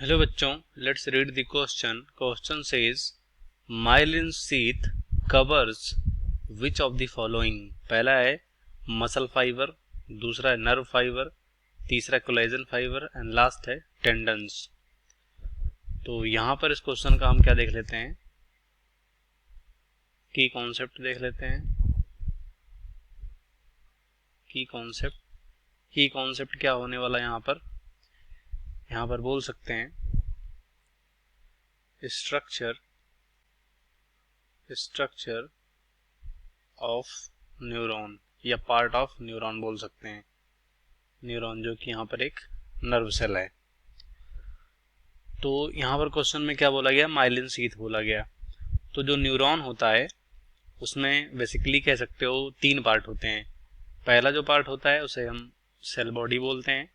Hello बच्चों, let's read the question. Question says myelin sheath covers which of the following. पहला है muscle fibre, दूसरा है nerve fibre, तीसरा कोलेजन फाइबर एंड लास्ट है tendons. तो यहाँ पर इस क्वेश्चन का हम क्या देख लेते हैं, की कॉन्सेप्ट देख लेते हैं। की कॉन्सेप्ट क्या होने वाला यहाँ पर बोल सकते हैं स्ट्रक्चर ऑफ न्यूरॉन या पार्ट ऑफ न्यूरॉन बोल सकते हैं। न्यूरॉन जो कि यहाँ पर एक नर्व सेल है। तो यहाँ पर क्वेश्चन में क्या बोला गया, माइलिन शीथ बोला गया। तो जो न्यूरॉन होता है उसमें बेसिकली कह सकते हो 3 पार्ट होते हैं। पहला जो पार्ट होता है उसे हम सेल बॉडी बोलते हैं।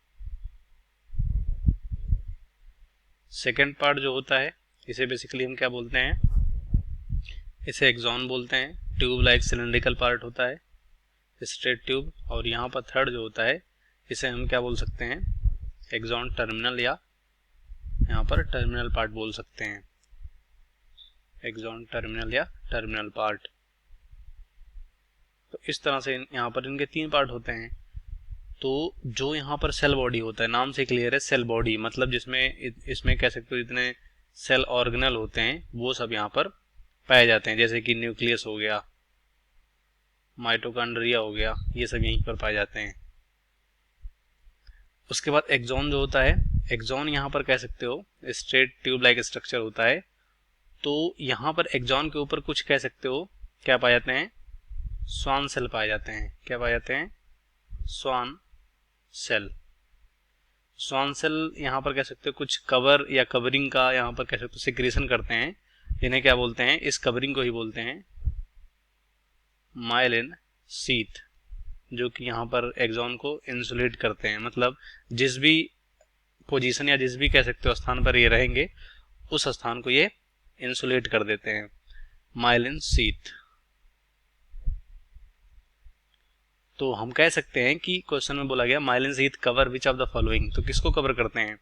सेकेंड पार्ट जो होता है इसे बेसिकली हम क्या बोलते हैं, इसे एक्सॉन बोलते हैं। ट्यूब लाइक सिलेंड्रिकल पार्ट होता है, स्ट्रेट ट्यूब। और यहाँ पर थर्ड जो होता है इसे हम क्या बोल सकते हैं, एक्सॉन टर्मिनल या यहाँ पर टर्मिनल पार्ट बोल सकते हैं। एक्सॉन टर्मिनल या टर्मिनल पार्ट। तो इस तरह से यहाँ पर इनके 3 पार्ट होते हैं। तो जो यहाँ पर सेल बॉडी होता है, नाम से क्लियर है सेल बॉडी, मतलब जिसमें इसमें कह सकते हो जितने सेल ऑर्गेनल होते हैं वो सब यहाँ पर पाए जाते हैं। जैसे कि न्यूक्लियस हो गया, माइटोकॉन्ड्रिया हो गया, ये सब यहीं पर पाए जाते हैं। उसके बाद एक्सॉन जो होता है, एक्सॉन यहाँ पर कह सकते हो स्ट्रेट ट्यूब लाइक स्ट्रक्चर होता है। तो यहाँ पर एक्सॉन के ऊपर कुछ कह सकते हो क्या पाए जाते हैं, स्वान सेल पाए जाते हैं। क्या पाए जाते हैं, स्वान सेल। स्वान सेल यहाँ पर कह सकते हो कुछ कवर या कवरिंग का यहाँ पर कह सकते हो सिक्रीशन करते हैं, जिन्हें क्या बोलते हैं, इस कवरिंग को ही बोलते हैं माइलिन शीथ, जो कि यहाँ पर एक्सॉन को इंसुलेट करते हैं। मतलब जिस भी पोजीशन या जिस भी कह सकते हो स्थान पर ये रहेंगे उस स्थान को ये इंसुलेट कर देते हैं, माइलिन शीथ। तो हम कह सकते हैं कि क्वेश्चन में बोला गया myelin sheath cover which of the following. तो किसको कवर करते हैं,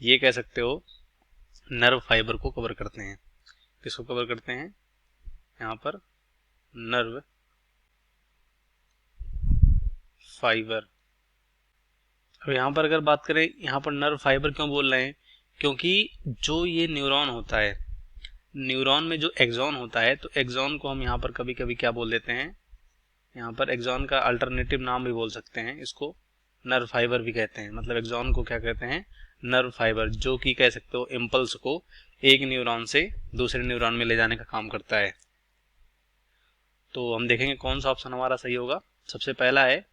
ये कह सकते हो नर्व फाइबर को कवर करते हैं। किसको कवर करते हैं, यहाँ पर नर्व फाइबर। अब यहाँ पर अगर बात करें, यहाँ पर नर्व फाइबर क्यों बोल रहे हैं, क्योंकि जो ये न्यूरॉन होता है, न्यूरॉन में जो एक्सॉन होता है, तो एक्सॉन को हम यहाँ पर कभी कभी क्या बोल देते हैं, यहाँ पर एक्सॉन का अल्टरनेटिव नाम भी बोल सकते हैं, इसको नर्व फाइबर भी कहते हैं। मतलब एक्सॉन को क्या कहते हैं, नर्व फाइबर, जो कि कह सकते हो इम्पल्स को एक न्यूरॉन से दूसरे न्यूरॉन में ले जाने का काम करता है। तो हम देखेंगे कौन सा ऑप्शन हमारा सही होगा। सबसे पहला है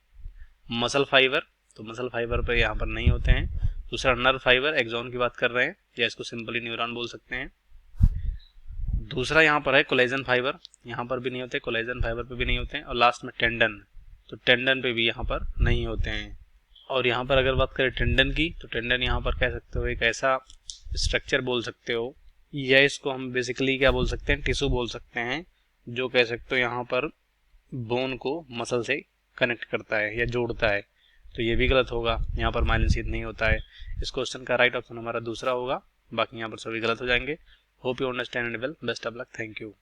मसल फाइबर, तो मसल फाइबर पर यहाँ पर नहीं होते हैं। दूसरा नर्व फाइबर, एक्सॉन की बात कर रहे हैं, या इसको सिंपली न्यूरॉन बोल सकते हैं। दूसरा यहाँ पर है कोलेजन फाइबर, यहाँ पर भी नहीं होते, कोलेजन फाइबर पे भी नहीं होते हैं। और लास्ट में टेंडन, तो टेंडन पे भी यहाँ पर नहीं होते हैं। और यहाँ पर अगर बात करें टेंडन की, तो टेंडन यहाँ पर कह सकते हो एक ऐसा स्ट्रक्चर बोल सकते हो, या इसको हम बेसिकली क्या बोल सकते हैं, टिश्यू बोल सकते हैं, जो कह सकते हो यहाँ पर बोन को मसल से कनेक्ट करता है या जोड़ता है। तो ये भी गलत होगा, यहाँ पर माइलिन शीथ नहीं होता है। इस क्वेश्चन का राइट ऑप्शन हमारा दूसरा होगा, बाकी यहाँ पर सभी गलत हो जाएंगे। Hope you understand and well, best of luck, thank you.